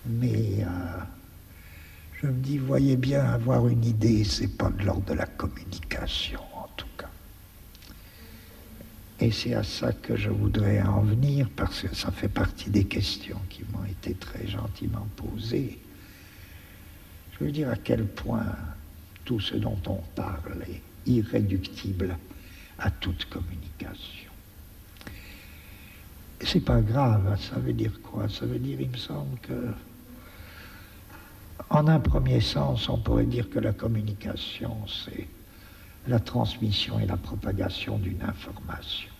Mais je me dis, voyez bien, avoir une idée, c'est pas de l'ordre de la communication, en tout cas. Et c'est à ça que je voudrais en venir, parce que ça fait partie des questions qui m'ont été très gentiment posées. Je veux dire à quel point tout ce dont on parle est irréductible à toute communication. C'est pas grave, ça veut dire quoi? Ça veut dire, il me semble que, en un premier sens, on pourrait dire que la communication, c'est la transmission et la propagation d'une information.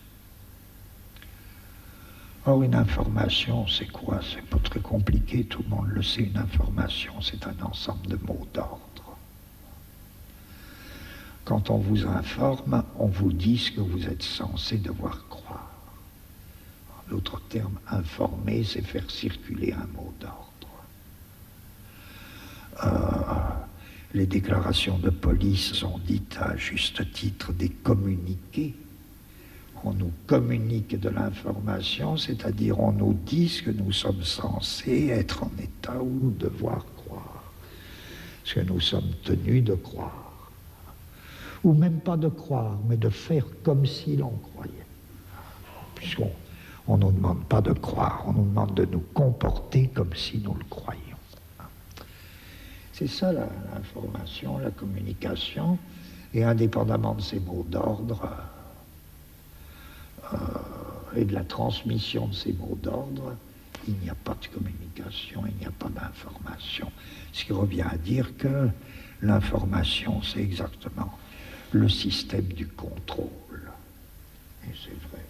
Or, une information, c'est quoi? C'est pas très compliqué, tout le monde le sait. Une information, c'est un ensemble de mots d'ordre. Quand on vous informe, on vous dit ce que vous êtes censé devoir croire. En d'autres termes, informer, c'est faire circuler un mot d'ordre. Les déclarations de police sont dites à juste titre des communiqués. On nous communique de l'information, c'est-à-dire on nous dit ce que nous sommes censés être en état ou devoir croire, ce que nous sommes tenus de croire. Ou même pas de croire, mais de faire comme si l'on croyait. Puisqu'on ne nous demande pas de croire, on nous demande de nous comporter comme si nous le croyions. C'est ça l'information, la communication, et indépendamment de ces mots d'ordre et de la transmission de ces mots d'ordre, il n'y a pas de communication, il n'y a pas d'information. Ce qui revient à dire que l'information, c'est exactement le système du contrôle. Et c'est vrai,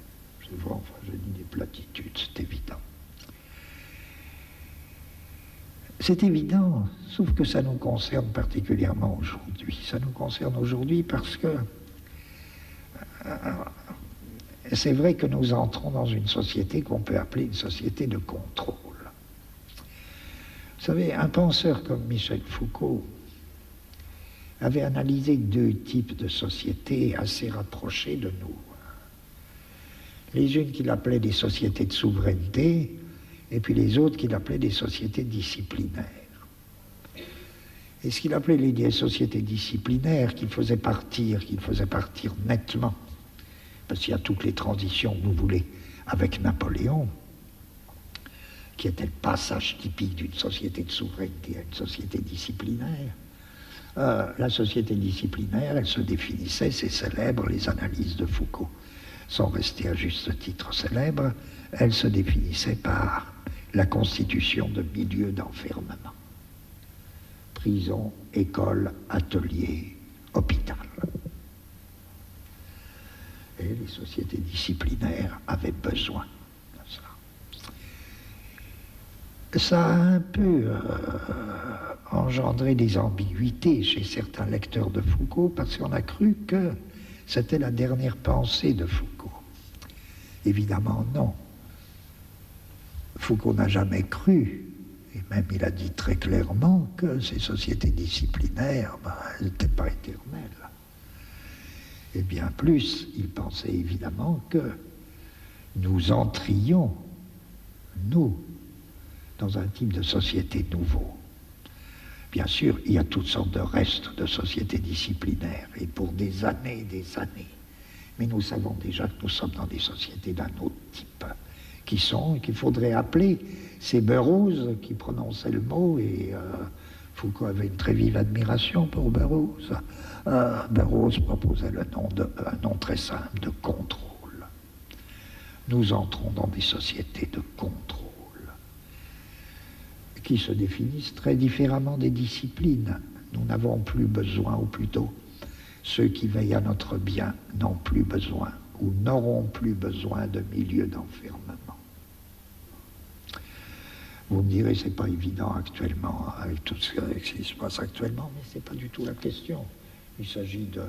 enfin je dis des platitudes, c'est évident. C'est évident, sauf que ça nous concerne particulièrement aujourd'hui. Ça nous concerne aujourd'hui parce que c'est vrai que nous entrons dans une société qu'on peut appeler une société de contrôle. Vous savez, un penseur comme Michel Foucault avait analysé deux types de sociétés assez rapprochées de nous. Les unes qu'il appelait des sociétés de souveraineté, et puis les autres qu'il appelait des sociétés disciplinaires. Et ce qu'il appelait les sociétés disciplinaires, qu'il faisait partir nettement, parce qu'il y a toutes les transitions que vous voulez avec Napoléon, qui était le passage typique d'une société de souveraineté à une société disciplinaire. La société disciplinaire, elle se définissait, c'est célèbre, les analyses de Foucault sont restées à juste titre célèbres, elle se définissait par la constitution de milieux d'enfermement. Prison, école, atelier, hôpital. Et les sociétés disciplinaires avaient besoin de ça. Ça a un peu engendré des ambiguïtés chez certains lecteurs de Foucault parce qu'on a cru que c'était la dernière pensée de Foucault. Évidemment, non. Foucault n'a jamais cru, et même il a dit très clairement que ces sociétés disciplinaires, elles n'étaient pas éternelles. Et bien plus, il pensait évidemment que nous entrions, nous, dans un type de société nouveau. Bien sûr, il y a toutes sortes de restes de sociétés disciplinaires, et pour des années, mais nous savons déjà que nous sommes dans des sociétés d'un autre type, qu'il faudrait appeler ces Burroughs qui prononçaient le mot, et Foucault avait une très vive admiration pour Burroughs. Burroughs proposait un nom très simple de contrôle. Nous entrons dans des sociétés de contrôle qui se définissent très différemment des disciplines. Nous n'avons plus besoin, ou plutôt, ceux qui veillent à notre bien n'ont plus besoin ou n'auront plus besoin de milieux d'enfermement. Vous me direz, c'est pas évident actuellement, avec tout ce qui se passe actuellement, mais c'est pas du tout la question. Il s'agit de,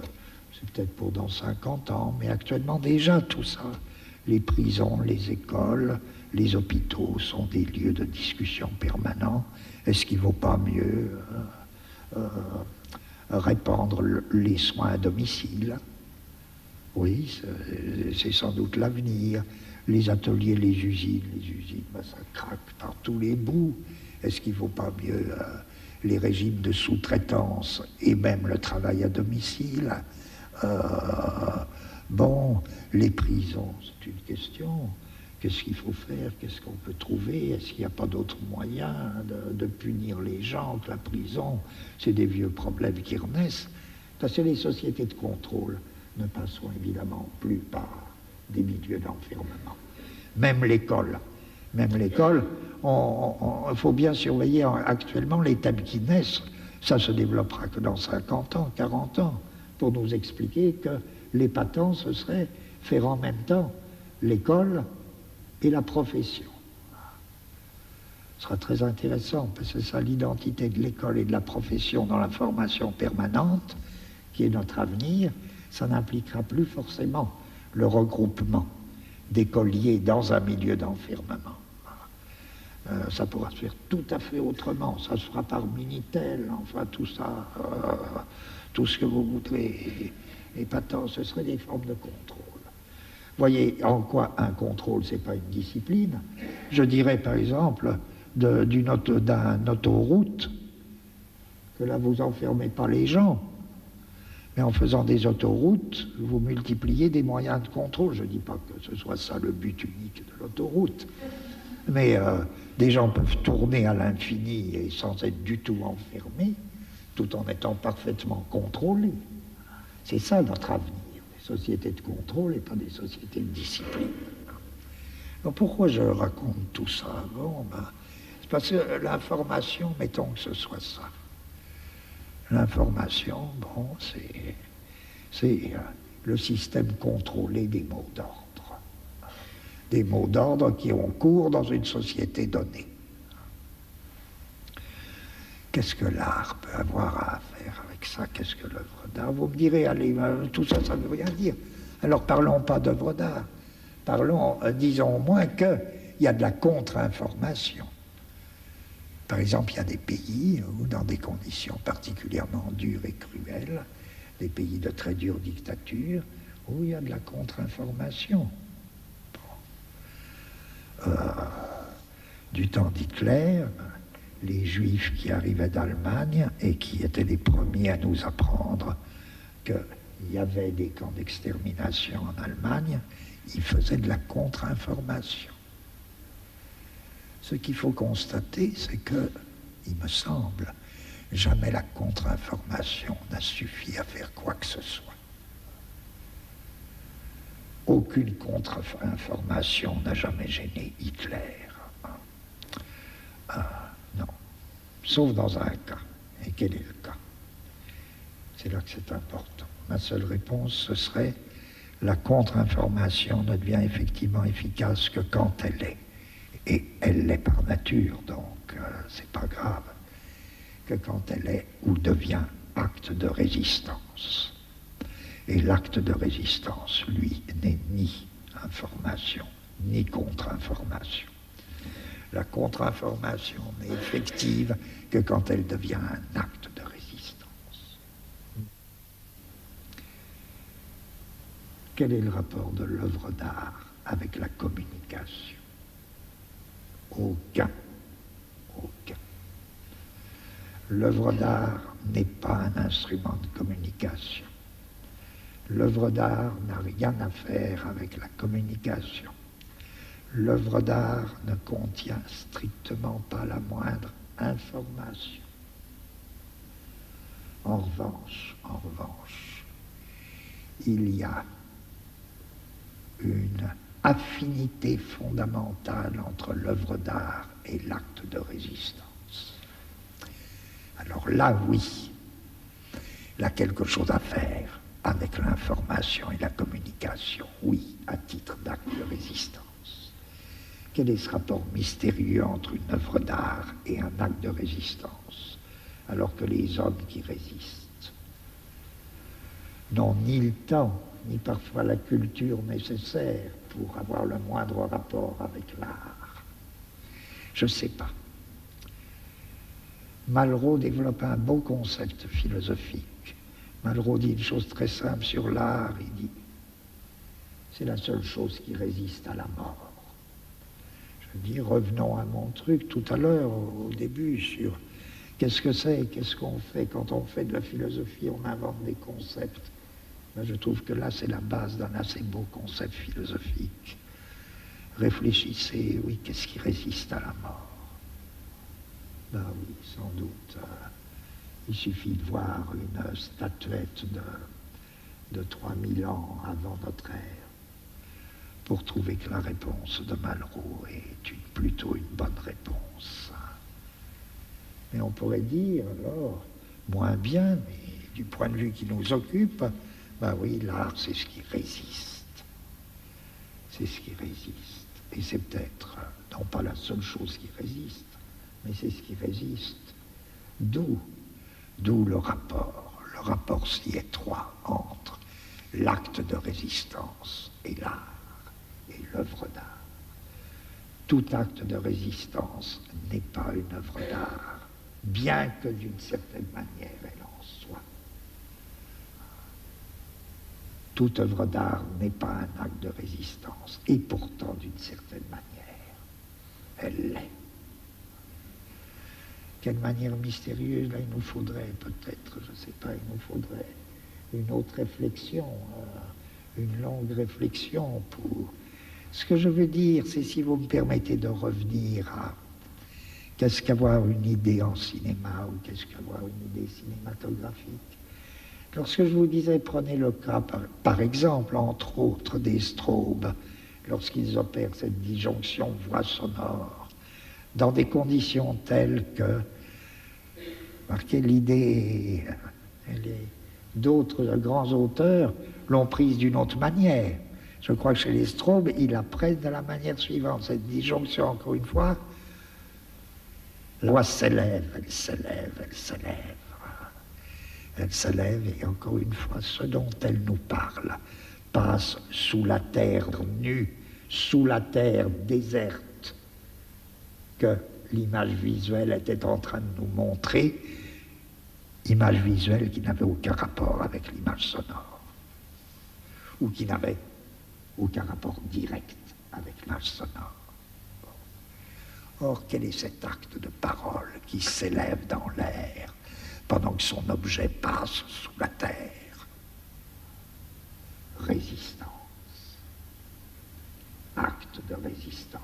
c'est peut-être pour dans 50 ans, mais actuellement déjà tout ça, les prisons, les écoles, les hôpitaux sont des lieux de discussion permanents. Est-ce qu'il ne vaut pas mieux répandre les soins à domicile? Oui, c'est sans doute l'avenir. Les ateliers, les usines, ça craque par tous les bouts. Est-ce qu'il ne vaut pas mieux les régimes de sous-traitance et même le travail à domicile? Bon, les prisons, c'est une question. Qu'est-ce qu'il faut faire? Qu'est-ce qu'on peut trouver? Est-ce qu'il n'y a pas d'autres moyens de punir les gens que la prison? C'est des vieux problèmes qui renaissent. Parce que les sociétés de contrôle ne passeront évidemment plus par des milieux d'enfermement. Même l'école. Même l'école, il faut bien surveiller actuellement les thèmes qui naissent. Ça se développera que dans 50 ans, 40 ans, pour nous expliquer que l'épatant, ce serait faire en même temps l'école et la profession. Ce sera très intéressant, parce que c'est ça l'identité de l'école et de la profession dans la formation permanente, qui est notre avenir. Ça n'impliquera plus forcément le regroupement d'écoliers dans un milieu d'enfermement. Ça pourra se faire tout à fait autrement. Ça se fera par Minitel, enfin tout ça, tout ce que vous voudrez. Épatant, ce serait des formes de contrôle. Voyez en quoi un contrôle, c'est pas une discipline. Je dirais par exemple d'une autoroute que là vous enfermez pas les gens, mais en faisant des autoroutes, vous multipliez des moyens de contrôle. Je ne dis pas que ce soit ça le but unique de l'autoroute, mais des gens peuvent tourner à l'infini et sans être du tout enfermés, tout en étant parfaitement contrôlés. C'est ça notre avenir, des sociétés de contrôle et pas des sociétés de discipline. Alors pourquoi je raconte tout ça? Bon, c'est parce que l'information, mettons que ce soit ça. L'information, bon, c'est le système contrôlé des mots d'ordre. Des mots d'ordre qui ont cours dans une société donnée. Qu'est-ce que l'art peut avoir à faire avec ça? Qu'est-ce que l'œuvre d'art? Vous me direz, allez, tout ça, ça ne veut rien dire. Alors parlons pas d'œuvre d'art. Parlons, disons au moins qu'il y a de la contre-information. Par exemple, il y a des pays où, dans des conditions particulièrement dures et cruelles, des pays de très dure dictature, où il y a de la contre-information. Bon. Du temps d'Hitler, les Juifs qui arrivaient d'Allemagne et qui étaient les premiers à nous apprendre qu'il y avait des camps d'extermination en Allemagne, ils faisaient de la contre-information. Ce qu'il faut constater, c'est que, il me semble, jamais la contre-information n'a suffi à faire quoi que ce soit. Aucune contre-information n'a jamais gêné Hitler. Non. Sauf dans un cas. Et quel est le cas? C'est là que c'est important. Ma seule réponse, ce serait la contre-information ne devient effectivement efficace que quand elle est. Et elle l'est par nature, donc c'est pas grave, que quand elle est ou devient acte de résistance. Et l'acte de résistance, lui, n'est ni information, ni contre-information. La contre-information n'est effective que quand elle devient un acte de résistance. Quel est le rapport de l'œuvre d'art avec la communication? Aucun. Aucun. L'œuvre d'art n'est pas un instrument de communication. L'œuvre d'art n'a rien à faire avec la communication. L'œuvre d'art ne contient strictement pas la moindre information. En revanche, il y a une affinité fondamentale entre l'œuvre d'art et l'acte de résistance. Alors là, oui, il y a quelque chose à faire avec l'information et la communication, oui, à titre d'acte de résistance. Quel est ce rapport mystérieux entre une œuvre d'art et un acte de résistance, alors que les hommes qui résistent n'ont ni le temps, ni parfois la culture nécessaire pour avoir le moindre rapport avec l'art? Je ne sais pas. Malraux développe un beau concept philosophique. Malraux dit une chose très simple sur l'art, il dit c'est la seule chose qui résiste à la mort. Je Je dis, revenons à mon truc tout à l'heure, au début, sur qu'est-ce que c'est, qu'est-ce qu'on fait. Quand on fait de la philosophie, on invente des concepts. Ben, je trouve que là, c'est la base d'un assez beau concept philosophique. Réfléchissez, oui, qu'est-ce qui résiste à la mort? Ben oui, sans doute. Il suffit de voir une statuette de 3000 ans avant notre ère pour trouver que la réponse de Malraux est plutôt une bonne réponse. Mais on pourrait dire, alors, moins bien, mais du point de vue qui nous occupe, ben oui, l'art, c'est ce qui résiste. C'est ce qui résiste. Et c'est peut-être, non pas la seule chose qui résiste, mais c'est ce qui résiste. D'où le rapport si étroit entre l'acte de résistance et l'art, et l'œuvre d'art. Tout acte de résistance n'est pas une œuvre d'art, bien que d'une certaine manière elle en soit. Toute œuvre d'art n'est pas un acte de résistance, et pourtant, d'une certaine manière, elle l'est. Quelle manière mystérieuse, là, il nous faudrait peut-être, je ne sais pas, il nous faudrait une autre réflexion, une longue réflexion pour... Ce que je veux dire, c'est, si vous me permettez de revenir à qu'est-ce qu'avoir une idée en cinéma ou qu'est-ce qu'avoir une idée cinématographique. Lorsque je vous disais, prenez le cas, par exemple, entre autres, des strobes, lorsqu'ils opèrent cette disjonction voix-sonore, dans des conditions telles que, marquez l'idée, d'autres grands auteurs l'ont prise d'une autre manière. Je crois que chez les strobes, ils la prennent de la manière suivante. Cette disjonction, encore une fois, la voix s'élève, elle s'élève, elle s'élève. Elle s'élève et encore une fois, ce dont elle nous parle passe sous la terre nue, sous la terre déserte que l'image visuelle était en train de nous montrer, image visuelle qui n'avait aucun rapport avec l'image sonore, ou qui n'avait aucun rapport direct avec l'image sonore. Or, quel est cet acte de parole qui s'élève dans l'air pendant que son objet passe sous la terre? Résistance. Acte de résistance.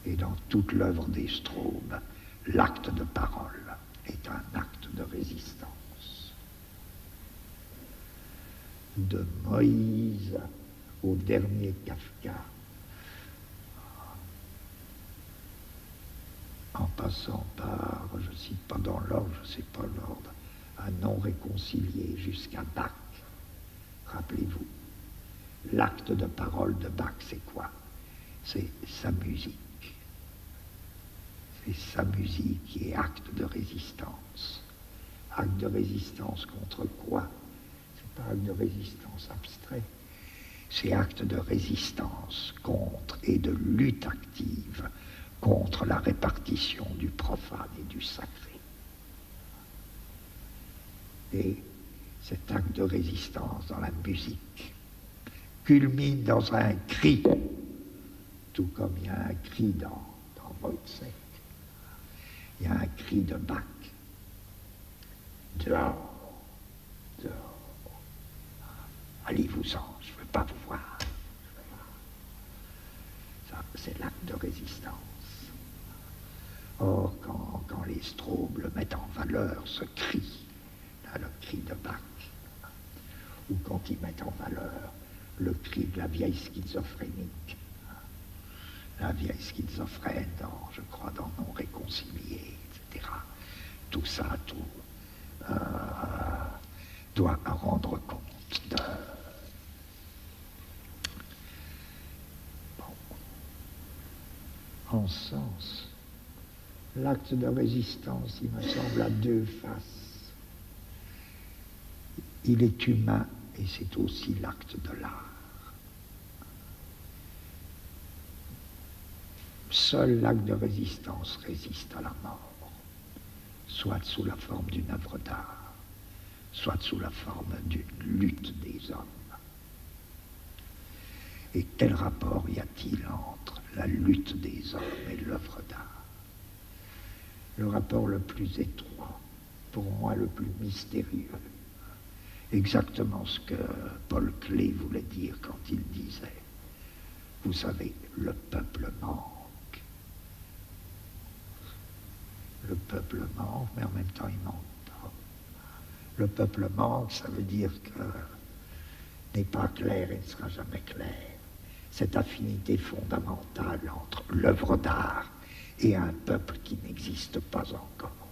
Et dans toute l'œuvre des strobes, l'acte de parole est un acte de résistance. De Moïse au dernier Kafka, en passant par, je ne cite pas dans l'ordre, je ne sais pas l'ordre, un non réconcilié jusqu'à Bach. Rappelez-vous, l'acte de parole de Bach, c'est quoi? C'est sa musique. C'est sa musique qui est acte de résistance. Acte de résistance contre quoi? C'est pas acte de résistance abstrait. C'est acte de résistance contre et de lutte active contre la répartition du profane et du sacré. Et cet acte de résistance dans la musique culmine dans un cri, tout comme il y a un cri dans Wojciech. Il y a un cri de Bach. Dehors, dehors. Allez-vous-en, je ne veux pas vous voir. Ça, c'est l'acte de résistance. Or, quand les strobes le mettent en valeur, ce cri, là, le cri de Bach, ou quand ils mettent en valeur le cri de la vieille schizophrénique, la vieille schizophrène, je crois, dans Non réconcilié, etc. Tout ça, doit rendre compte de... Bon. En sens, l'acte de résistance, il me semble, a deux faces. Il est humain et c'est aussi l'acte de l'art. Seul l'acte de résistance résiste à la mort, soit sous la forme d'une œuvre d'art, soit sous la forme d'une lutte des hommes. Et quel rapport y a-t-il entre la lutte des hommes et l'œuvre d'art. Le rapport le plus étroit, pour moi le plus mystérieux, exactement ce que Paul Klee voulait dire quand il disait, vous savez, le peuple manque. Le peuple manque, mais en même temps il manque pas. Le peuple manque, ça veut dire que n'est pas clair et ne sera jamais clair. Cette affinité fondamentale entre l'œuvre d'art et un peuple qui n'existe pas encore.